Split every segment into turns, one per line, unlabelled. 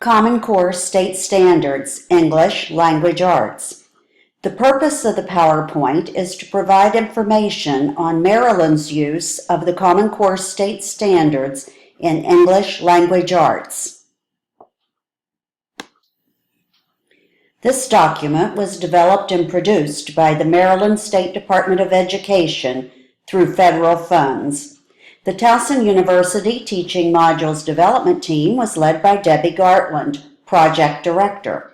Common Core State Standards, English Language Arts. The purpose of the PowerPoint is to provide information on Maryland's use of the Common Core State Standards in English Language Arts. This document was developed and produced by the Maryland State Department of Education through federal funds. The Towson University Teaching Modules Development Team was led by Debbie Gartland, Project Director.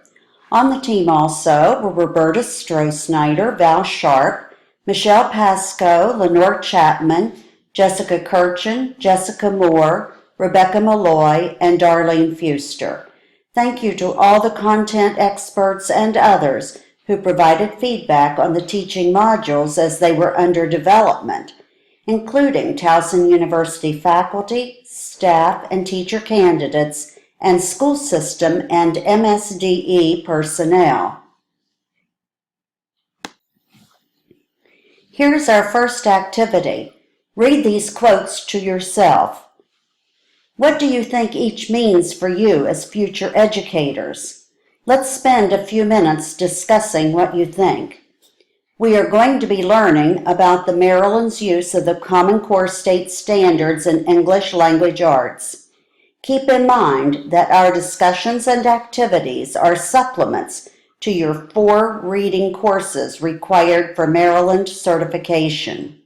On the team also were Roberta Stroh-Snyder, Val Sharp, Michelle Pascoe, Lenore Chapman, Jessica Kirchen, Jessica Moore, Rebecca Malloy, and Darlene Fuster. Thank you to all the content experts and others who provided feedback on the teaching modules as they were under development, including Towson University faculty, staff, and teacher candidates, and school system and MSDE personnel. Here's our first activity. Read these quotes to yourself. What do you think each means for you as future educators? Let's spend a few minutes discussing what you think. We are going to be learning about the Maryland's use of the Common Core State Standards in English Language Arts. Keep in mind that our discussions and activities are supplements to your 4 reading courses required for Maryland certification.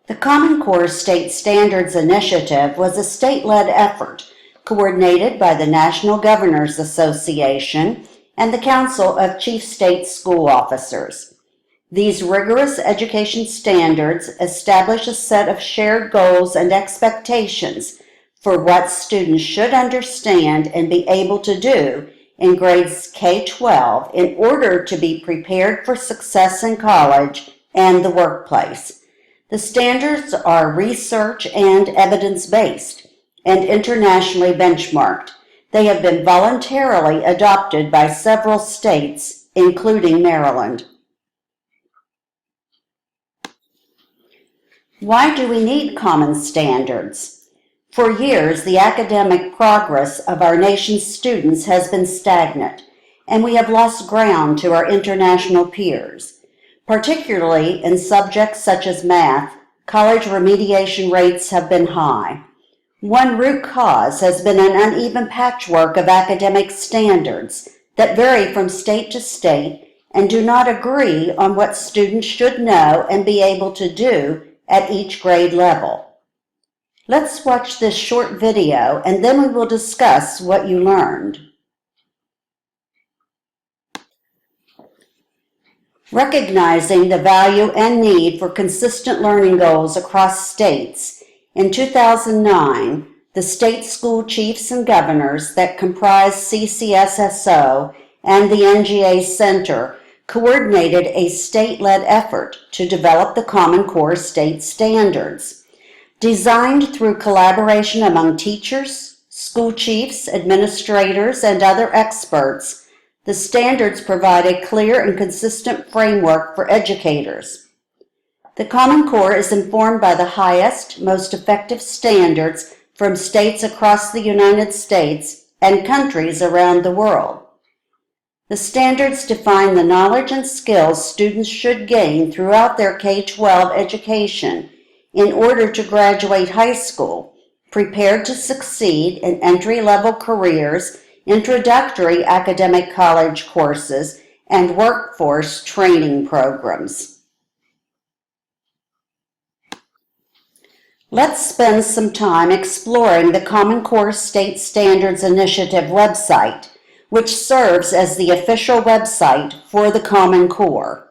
The Common Core State Standards Initiative was a state-led effort coordinated by the National Governors Association and the Council of Chief State School Officers. These rigorous education standards establish a set of shared goals and expectations for what students should understand and be able to do in grades K-12 in order to be prepared for success in college and the workplace. The standards are research and evidence-based and internationally benchmarked. They have been voluntarily adopted by several states, including Maryland. Why do we need common standards? For years, the academic progress of our nation's students has been stagnant, and we have lost ground to our international peers. Particularly in subjects such as math, college remediation rates have been high. One root cause has been an uneven patchwork of academic standards that vary from state to state and do not agree on what students should know and be able to do at each grade level. Let's watch this short video and then we will discuss what you learned. Recognizing the value and need for consistent learning goals across states, in 2009, the state school chiefs and governors that comprise CCSSO and the NGA Center coordinated a state-led effort to develop the Common Core State Standards. Designed through collaboration among teachers, school chiefs, administrators, and other experts, the standards provide a clear and consistent framework for educators. The Common Core is informed by the highest, most effective standards from states across the United States and countries around the world. The standards define the knowledge and skills students should gain throughout their K-12 education in order to graduate high school, prepared to succeed in entry-level careers, introductory academic college courses, and workforce training programs. Let's spend some time exploring the Common Core State Standards Initiative website, which serves as the official website for the Common Core.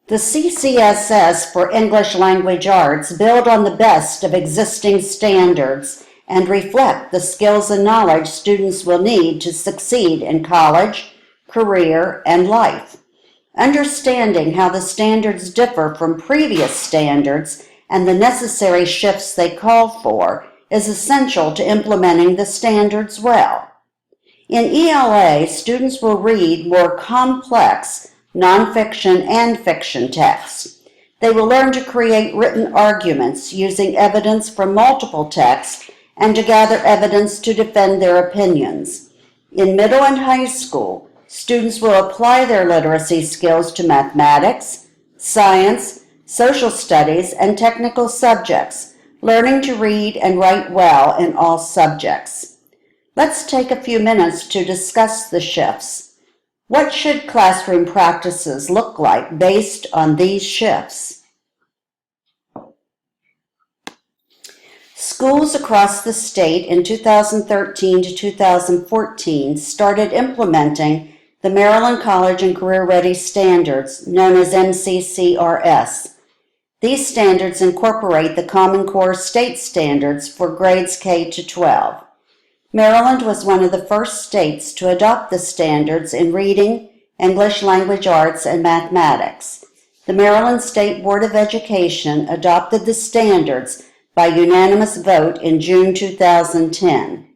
The CCSS for English Language Arts build on the best of existing standards and reflect the skills and knowledge students will need to succeed in college, career, and life. Understanding how the standards differ from previous standards and the necessary shifts they call for is essential to implementing the standards well. In ELA, students will read more complex nonfiction and fiction texts. They will learn to create written arguments using evidence from multiple texts and to gather evidence to defend their opinions. In middle and high school, students will apply their literacy skills to mathematics, science, social studies, and technical subjects, learning to read and write well in all subjects. Let's take a few minutes to discuss the shifts. What should classroom practices look like based on these shifts? Schools across the state in 2013 to 2014 started implementing the Maryland College and Career Ready Standards, known as MCCRS. These standards incorporate the Common Core state standards for grades K to 12. Maryland was one of the first states to adopt the standards in reading, English language arts, and mathematics. The Maryland State Board of Education adopted the standards by unanimous vote in June 2010.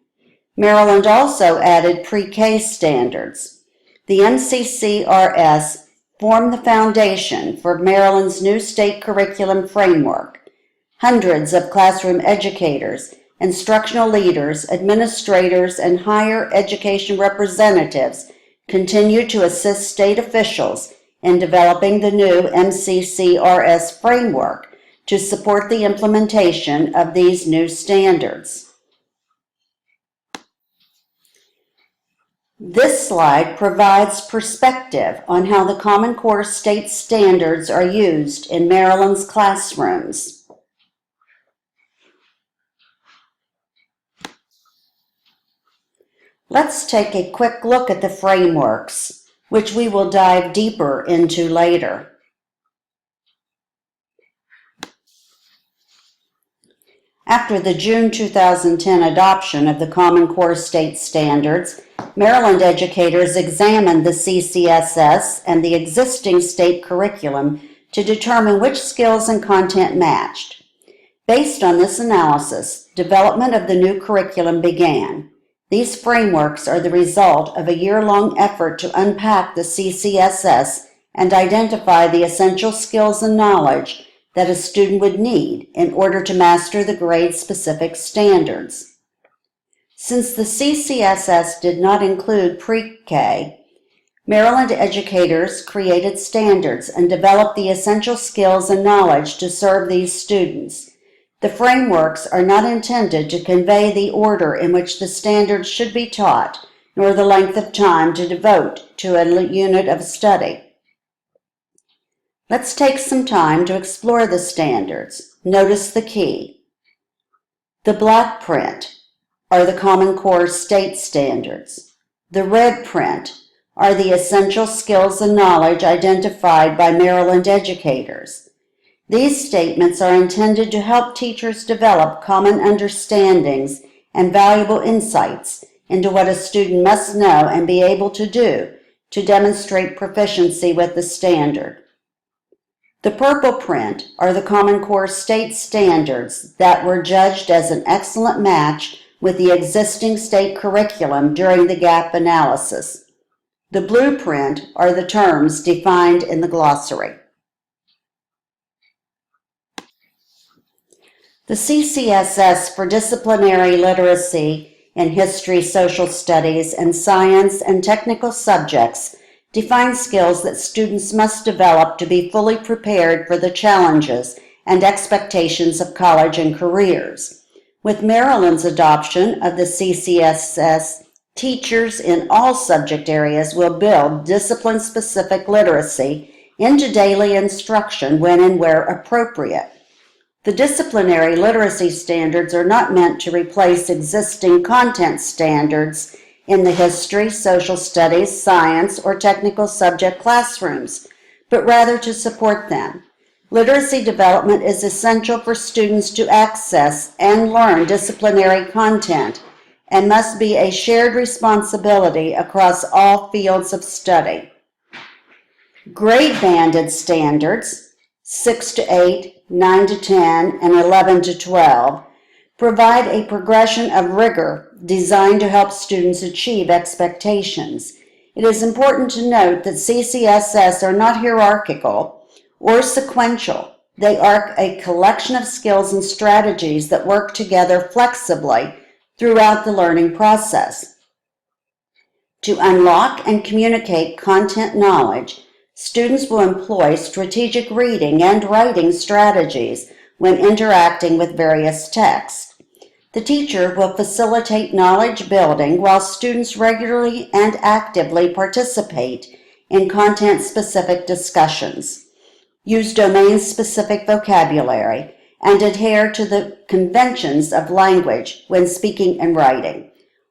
Maryland also added pre-K standards. The MCCRS formed the foundation for Maryland's new state curriculum framework. Hundreds of classroom educators, instructional leaders, administrators, and higher education representatives continue to assist state officials in developing the new MCCRS framework to support the implementation of these new standards. This slide provides perspective on how the Common Core state standards are used in Maryland's classrooms. Let's take a quick look at the frameworks, which we will dive deeper into later. After the June 2010 adoption of the Common Core state standards, Maryland educators examined the CCSS and the existing state curriculum to determine which skills and content matched. Based on this analysis, development of the new curriculum began. These frameworks are the result of a year-long effort to unpack the CCSS and identify the essential skills and knowledge that a student would need in order to master the grade-specific standards. Since the CCSS did not include pre-K, Maryland educators created standards and developed the essential skills and knowledge to serve these students. The frameworks are not intended to convey the order in which the standards should be taught, nor the length of time to devote to a unit of study. Let's take some time to explore the standards. Notice the key. The black print are the Common Core state standards. The red print are the essential skills and knowledge identified by Maryland educators. These statements are intended to help teachers develop common understandings and valuable insights into what a student must know and be able to do to demonstrate proficiency with the standard. The purple print are the Common Core state standards that were judged as an excellent match with the existing state curriculum during the gap analysis. The blue print are the terms defined in the glossary. The CCSS for disciplinary literacy in history, social studies, and science and technical subjects defines skills that students must develop to be fully prepared for the challenges and expectations of college and careers. With Maryland's adoption of the CCSS, teachers in all subject areas will build discipline-specific literacy into daily instruction when and where appropriate. The disciplinary literacy standards are not meant to replace existing content standards in the history, social studies, science, or technical subject classrooms, but rather to support them. Literacy development is essential for students to access and learn disciplinary content and must be a shared responsibility across all fields of study. Grade-banded standards, 6 to 8, 9 to 10, and 11 to 12, provide a progression of rigor designed to help students achieve expectations. It is important to note that CCSS are not hierarchical or sequential. They are a collection of skills and strategies that work together flexibly throughout the learning process. To unlock and communicate content knowledge, students will employ strategic reading and writing strategies when interacting with various texts. The teacher will facilitate knowledge building while students regularly and actively participate in content-specific discussions, use domain-specific vocabulary, and adhere to the conventions of language when speaking and writing.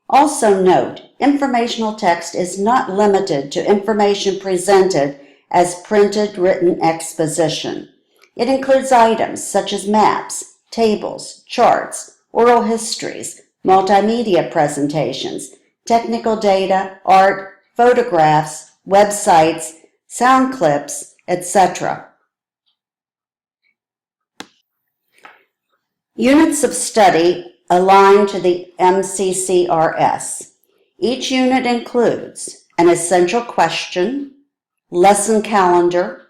Also note, informational text is not limited to information presented as printed written exposition. It includes items such as maps, tables, charts, oral histories, multimedia presentations, technical data, art, photographs, websites, sound clips, etc. Units of study align to the MCCRS. Each unit includes an essential question, lesson calendar,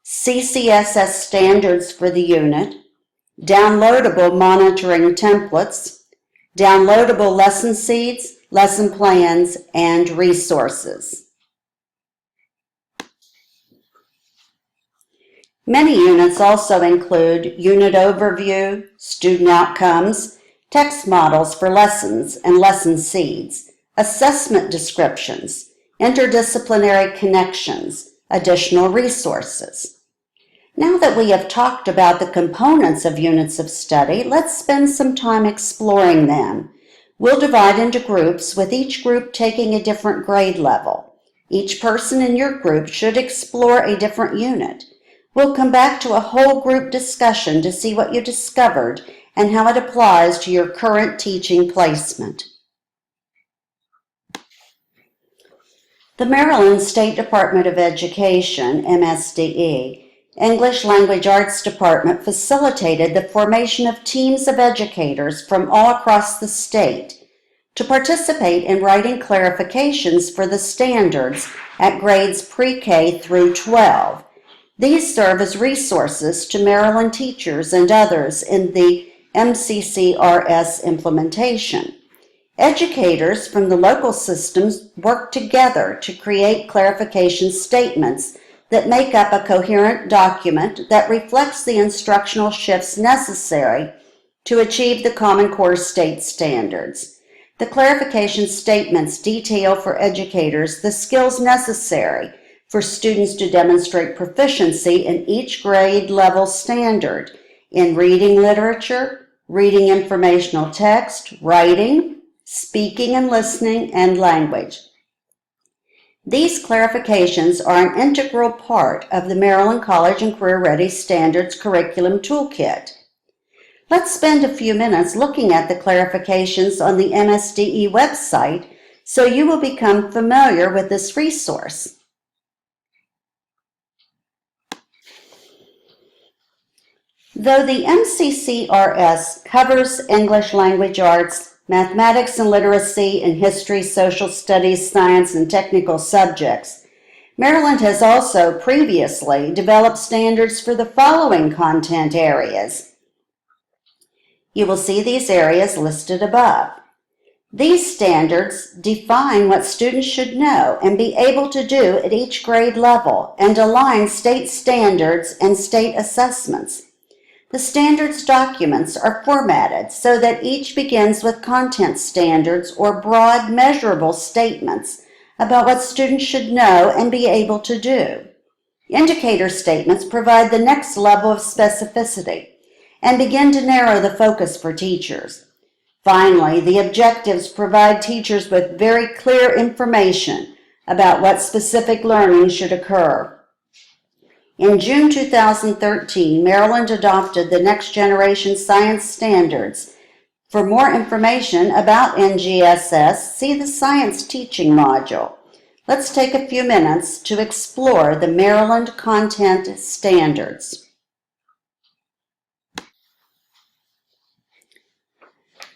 CCSS standards for the unit, downloadable monitoring templates, downloadable lesson seeds, lesson plans, and resources. Many units also include unit overview, student outcomes, text models for lessons and lesson seeds, assessment descriptions, interdisciplinary connections, additional resources. Now that we have talked about the components of units of study, let's spend some time exploring them. We'll divide into groups, with each group taking a different grade level. Each person in your group should explore a different unit. We'll come back to a whole group discussion to see what you discovered and how it applies to your current teaching placement. The Maryland State Department of Education, MSDE, English Language Arts Department facilitated the formation of teams of educators from all across the state to participate in writing clarifications for the standards at grades pre-K through 12. These serve as resources to Maryland teachers and others in the MCCRS implementation. Educators from the local systems work together to create clarification statements that make up a coherent document that reflects the instructional shifts necessary to achieve the Common Core state standards. The clarification statements detail for educators the skills necessary for students to demonstrate proficiency in each grade level standard in reading literature, reading informational text, writing, speaking and listening, and language. These clarifications are an integral part of the Maryland College and Career Ready Standards Curriculum Toolkit. Let's spend a few minutes looking at the clarifications on the MSDE website so you will become familiar with this resource. Though the MCCRS covers English language arts, mathematics and literacy, and history, social studies, science, and technical subjects, Maryland has also previously developed standards for the following content areas. You will see these areas listed above. These standards define what students should know and be able to do at each grade level and align state standards and state assessments. The standards documents are formatted so that each begins with content standards or broad measurable statements about what students should know and be able to do. Indicator statements provide the next level of specificity and begin to narrow the focus for teachers. Finally, the objectives provide teachers with very clear information about what specific learning should occur. In June 2013, Maryland adopted the Next Generation Science Standards. For more information about NGSS, see the Science Teaching module. Let's take a few minutes to explore the Maryland Content Standards.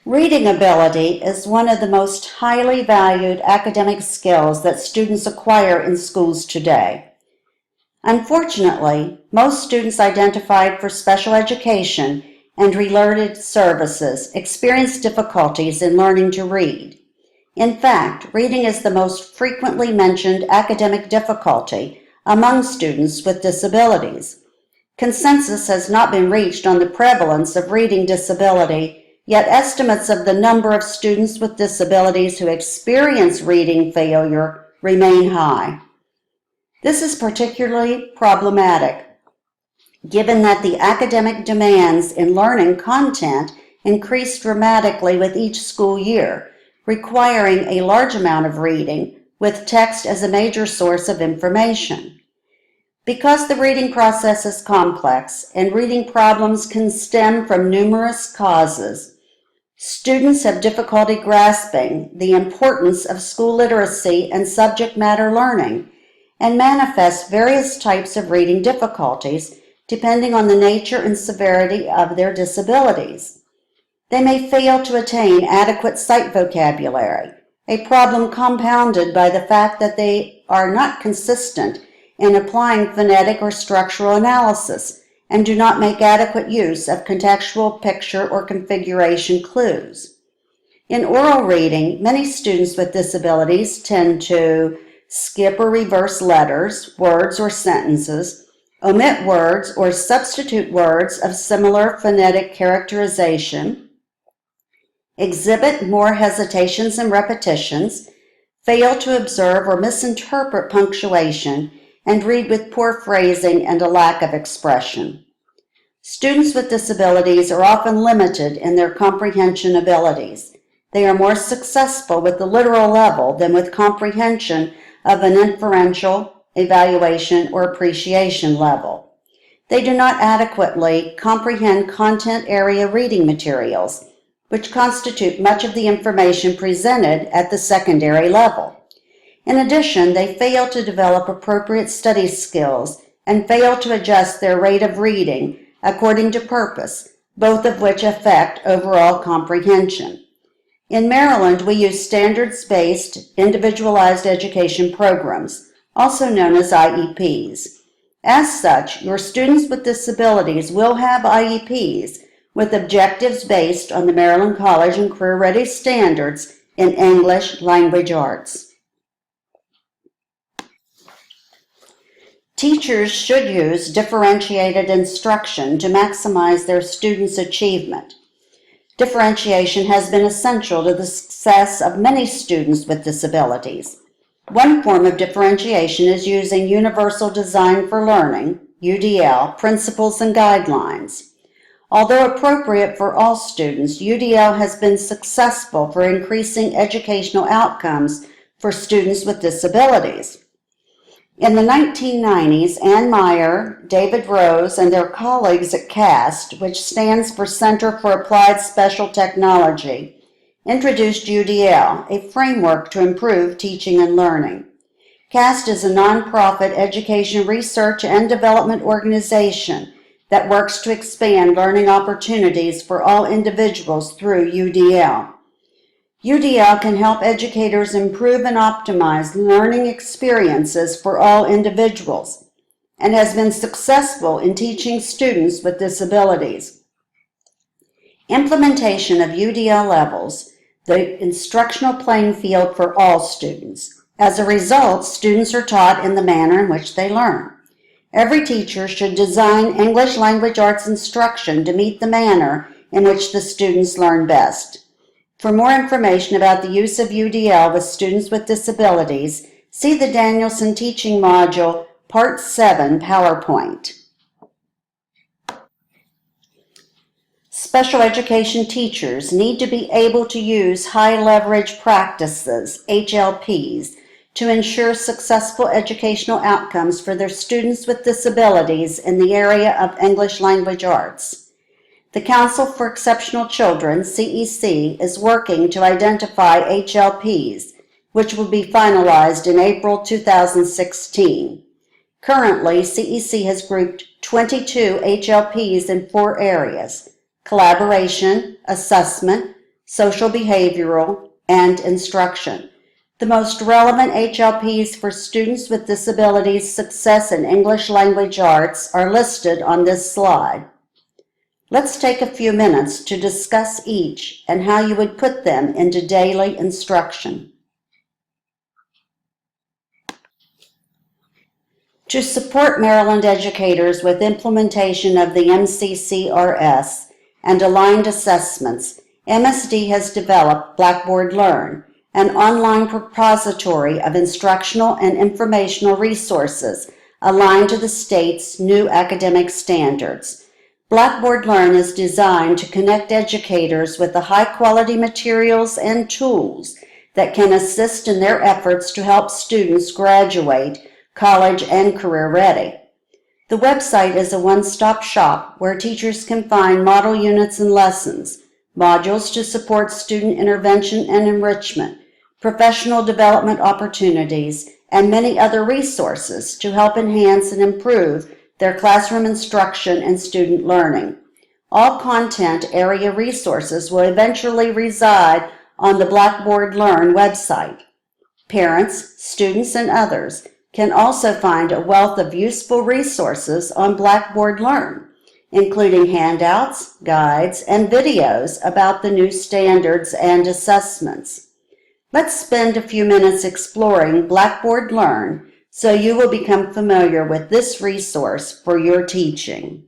Reading ability is one of the most highly valued academic skills that students acquire in schools today. Unfortunately, most students identified for special education and related services experience difficulties in learning to read. In fact, reading is the most frequently mentioned academic difficulty among students with disabilities. Consensus has not been reached on the prevalence of reading disability, yet estimates of the number of students with disabilities who experience reading failure remain high. This is particularly problematic, given that the academic demands in learning content increase dramatically with each school year, requiring a large amount of reading, with text as a major source of information. Because the reading process is complex and reading problems can stem from numerous causes, students have difficulty grasping the importance of school literacy and subject matter learning and manifest various types of reading difficulties depending on the nature and severity of their disabilities. They may fail to attain adequate sight vocabulary, a problem compounded by the fact that they are not consistent in applying phonetic or structural analysis and do not make adequate use of contextual picture or configuration clues. In oral reading, many students with disabilities tend to skip or reverse letters, words, or sentences, omit words or substitute words of similar phonetic characterization, exhibit more hesitations and repetitions, fail to observe or misinterpret punctuation, and read with poor phrasing and a lack of expression. Students with disabilities are often limited in their comprehension abilities. They are more successful with the literal level than with comprehension of an inferential, evaluation, or appreciation level. They do not adequately comprehend content area reading materials, which constitute much of the information presented at the secondary level. In addition, they fail to develop appropriate study skills and fail to adjust their rate of reading according to purpose, both of which affect overall comprehension. In Maryland, we use standards-based individualized education programs, also known as IEPs. As such, your students with disabilities will have IEPs with objectives based on the Maryland College and Career Ready standards in English Language Arts. Teachers should use differentiated instruction to maximize their students' achievement. Differentiation has been essential to the success of many students with disabilities. One form of differentiation is using Universal Design for Learning, UDL, principles and guidelines. Although appropriate for all students, UDL has been successful for increasing educational outcomes for students with disabilities. In the 1990s, Ann Meyer, David Rose, and their colleagues at CAST, which stands for Center for Applied Special Technology, introduced UDL, a framework to improve teaching and learning. CAST is a nonprofit education research and development organization that works to expand learning opportunities for all individuals through UDL. UDL can help educators improve and optimize learning experiences for all individuals and has been successful in teaching students with disabilities. Implementation of UDL levels the instructional playing field for all students. As a result, students are taught in the manner in which they learn. Every teacher should design English Language Arts instruction to meet the manner in which the students learn best. For more information about the use of UDL with students with disabilities, see the Danielson Teaching Module, Part 7, PowerPoint. Special education teachers need to be able to use high leverage practices, HLPs, to ensure successful educational outcomes for their students with disabilities in the area of English Language Arts. The Council for Exceptional Children, CEC, is working to identify HLPs, which will be finalized in April 2016. Currently, CEC has grouped 22 HLPs in 4 areas: collaboration, assessment, social behavioral, and instruction. The most relevant HLPs for students with disabilities success in English language arts are listed on this slide. Let's take a few minutes to discuss each and how you would put them into daily instruction. To support Maryland educators with implementation of the MCCRS and aligned assessments, MSD has developed Blackboard Learn, an online repository of instructional and informational resources aligned to the state's new academic standards. Blackboard Learn is designed to connect educators with the high-quality materials and tools that can assist in their efforts to help students graduate college and career ready. The website is a one-stop shop where teachers can find model units and lessons, modules to support student intervention and enrichment, professional development opportunities, and many other resources to help enhance and improve their classroom instruction and student learning. All content area resources will eventually reside on the Blackboard Learn website. Parents, students, and others can also find a wealth of useful resources on Blackboard Learn, including handouts, guides, and videos about the new standards and assessments. Let's spend a few minutes exploring Blackboard Learn so you will become familiar with this resource for your teaching.